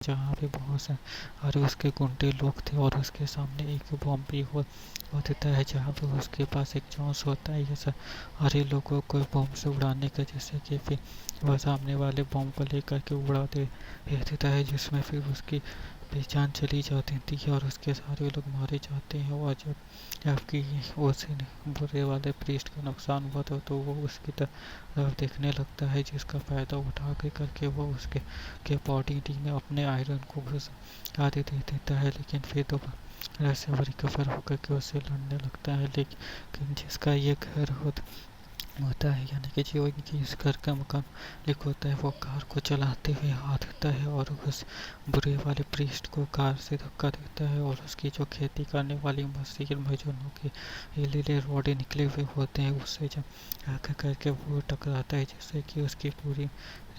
जहाँ पे बहुत सारे उसके गुंडे लोग थे और उसके सामने एक बॉम्ब भी हो देता है जहाँ पे उसके पास एक चांस होता है ये सारे लोगों को बॉम्ब से उड़ाने का, जैसे कि फिर वह सामने वाले बॉम्ब को लेकर के उड़ा देता है जिसमें फिर उसकी पहचान चली जाती थी और उसके सारे लोग मारे जाते हैं। और जब आपकी उस बुरे वाले प्रीस्ट का नुकसान हुआ था तो वो उसकी तरफ देखने लगता है, जिसका फायदा उठा के करके वो उसके बॉडी में अपने आयरन को घुस आदि दे देता है। लेकिन फिर दोबारा से वो रिकवर होकर के उससे लड़ने लगता है, लेकिन जिसका ये घर होता है, यानी कि जो इनकी इस घर का मकान लिख होता है, वो कार को चलाते हुए आता है और उस बुरे वाले प्रीस्ट को कार से धक्का देता है और उसकी जो खेती करने वाली मशीन में जो के लीले रोडे निकले हुए होते हैं उससे जब आकर करके वो टकराता है, जिससे कि उसकी पूरी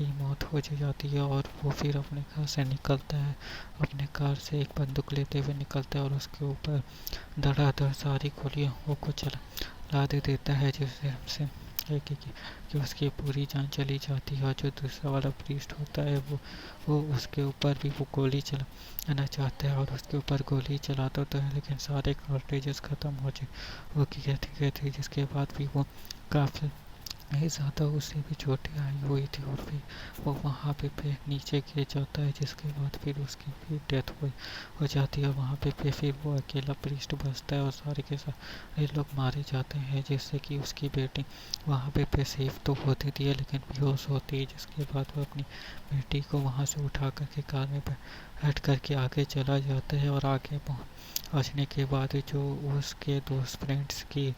मौत हो जाती है। और वो फिर अपने घर से निकलता है, अपने कार से एक बंदूक लेते हुए निकलता है और उसके ऊपर धड़ाधड़ सारी गोलियों को चला देता है, जिससे हमसे कि उसकी पूरी जान चली जाती है। और जो दूसरा वाला प्रीस्ट होता है वो उसके ऊपर भी वो गोली चलाना चाहता है और उसके ऊपर गोली चलाता तो है, लेकिन सारे कार्ट्रिजेस खत्म हो चुके थे, जिसके बाद भी वो काफ़ी ज़्यादा उससे भी चोटें आई हुई थी और फिर वो वहाँ पे नीचे गिर जाता है, जिसके बाद फिर उसकी भी डेथ हो जाती है। वहाँ पे फिर वो अकेला प्रीस्ट बचता है और सारे के सारे लोग मारे जाते हैं, जिससे कि उसकी बेटी वहाँ पे सेफ तो होती थी लेकिन बेहोश होती है, जिसके बाद वो अपनी बेटी को वहाँ से उठा करके कार में बैठ करके आगे चला जाता है। और आगे पहुँचने के बाद जो उसके दोस्त फ्रेंड्स की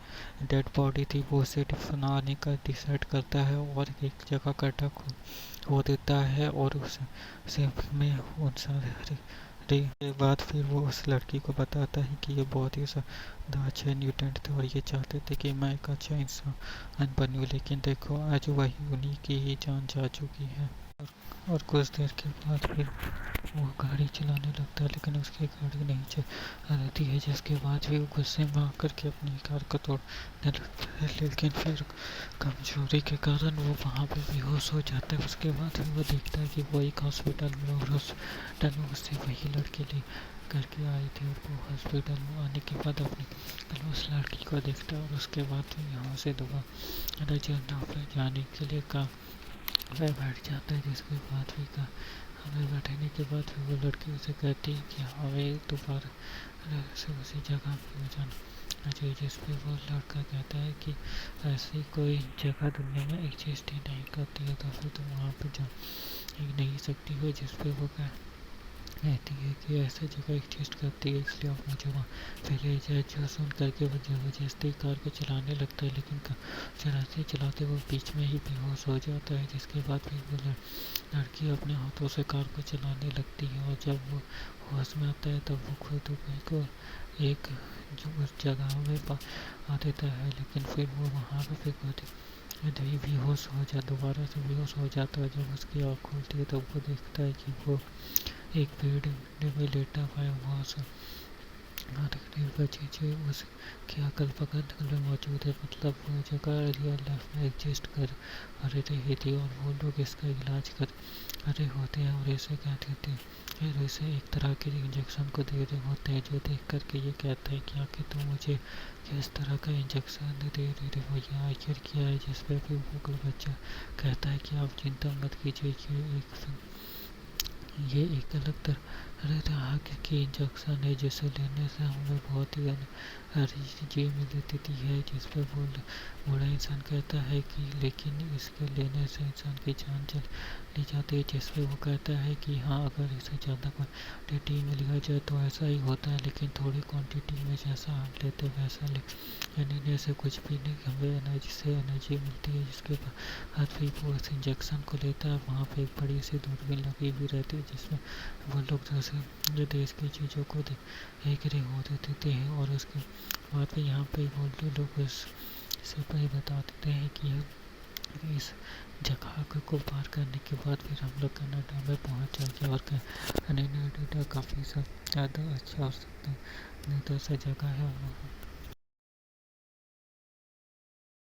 डेड बॉडी थी वो उसे दफनाने का डिसाइड करता है और एक जगह गड्ढा खो देता है और उसे में उन सारे के बाद फिर वो उस लड़की को बताता है कि ये बहुत ही ज़्यादा अच्छे न्यूटेंट थे और ये चाहते थे कि मैं एक अच्छा इंसान बनूं, लेकिन देखो आज वही उन्हीं की ही जान जा चुकी है। और कुछ देर के बाद फिर वो गाड़ी चलाने लगता है, लेकिन उसकी गाड़ी नहीं चलती है, जिसके बाद भी वो गुस्से में आकर के अपनी कार को तोड़ने लगता है। लेकिन फिर कमजोरी के कारण वो वहाँ पे बेहोश हो जाता है। उसके बाद फिर वो देखता है कि वो एक हॉस्पिटल में और हॉस्पिटल में उससे वही लड़की ले करके आई थी और वो हॉस्पिटल में आने के बाद अपनी उस लड़की को देखता है और उसके बाद फिर यहाँ से दोबारा जाने के लिए वह बैठ जाता है, जिसके बाद भी हमें बैठने के बाद फिर वो लड़की उसे कहती है कि हमें दोबारा से उसी जगह पे जाना चाहिए, जिस पे वो लड़का कहता है कि ऐसी कोई जगह दुनिया में एग्जिस्ट ही नहीं करती है, तो फिर तुम वहाँ पे जा ही नहीं सकती हो। जिस पे वो कहती है कि ऐसी जगह एग्जिस्ट करती है, इसलिए आप मुझे वहाँ पे ले जाए। जो सुन करके वो जबरदस्ती कार को चलाने लगता है, लेकिन चलाते चलाते वो बीच में ही बेहोश हो जाता है, जिसके बाद फिर वो लड़की अपने हाथों से कार को चलाने लगती है और जब वो होश में आता है तब वो खुद को एक जो उस जगह में आ देता है, लेकिन फिर वो वहाँ पे खुद ही बेहोश दोबारा से बेहोश हो जाता है। जब उसकी आँख खुलती है तब वो देखता है कि वो एक पेड़ में लेटा हुआ है, चीज़ें उसकी अकल पकड़ में मौजूद है, मतलब वो जगह रियल लाइफ में एग्जिस्ट कर रही थी और वो लोग इसका इलाज कर रहे होते हैं और ऐसे कहते थे फिर इसे एक तरह के इंजेक्शन को दे रहे होते हैं, जो देख करके ये कहता है कि आखिर तुम मुझे किस तरह का इंजेक्शन दे रहे हो, या आखिर क्या है। जिस पर फिर वो बच्चा कहता है कि आप चिंता मत कीजिए, ये एक अलग तरह की इंजेक्शन है जिसे लेने से हमें बहुत ही एनर्जी मिलती है। जिस पर वो बूढ़ा इंसान कहता है कि लेकिन इसके लेने से इंसान की जान चली जाती है। जिस पर वो कहता है कि हाँ, अगर इसे ज़्यादा क्वान्टिटी में लिया जाए तो ऐसा ही होता है, लेकिन थोड़ी क्वान्टिटी में जैसा हम लेते वैसा लेने से कुछ भी नहीं, हमें एनर्जी मिलती है। जिसके बाद फिर वो इस इंजेक्शन को लेता है। वहाँ पे एक बड़ी सी दूरबीन लगी हुई रहती है, जिसमें वो लोग दूसरे देश की चीज़ों को देख रहे होते हैं और उसके बाद फिर यहाँ पे वो लोग इससे बता देते हैं कि इस जगह को पार करने के बाद फिर हम लोग कनाडा में पहुँच जाएंगे और कनाडा काफ़ी ज़्यादा अच्छा और सुंदर सा जगह है।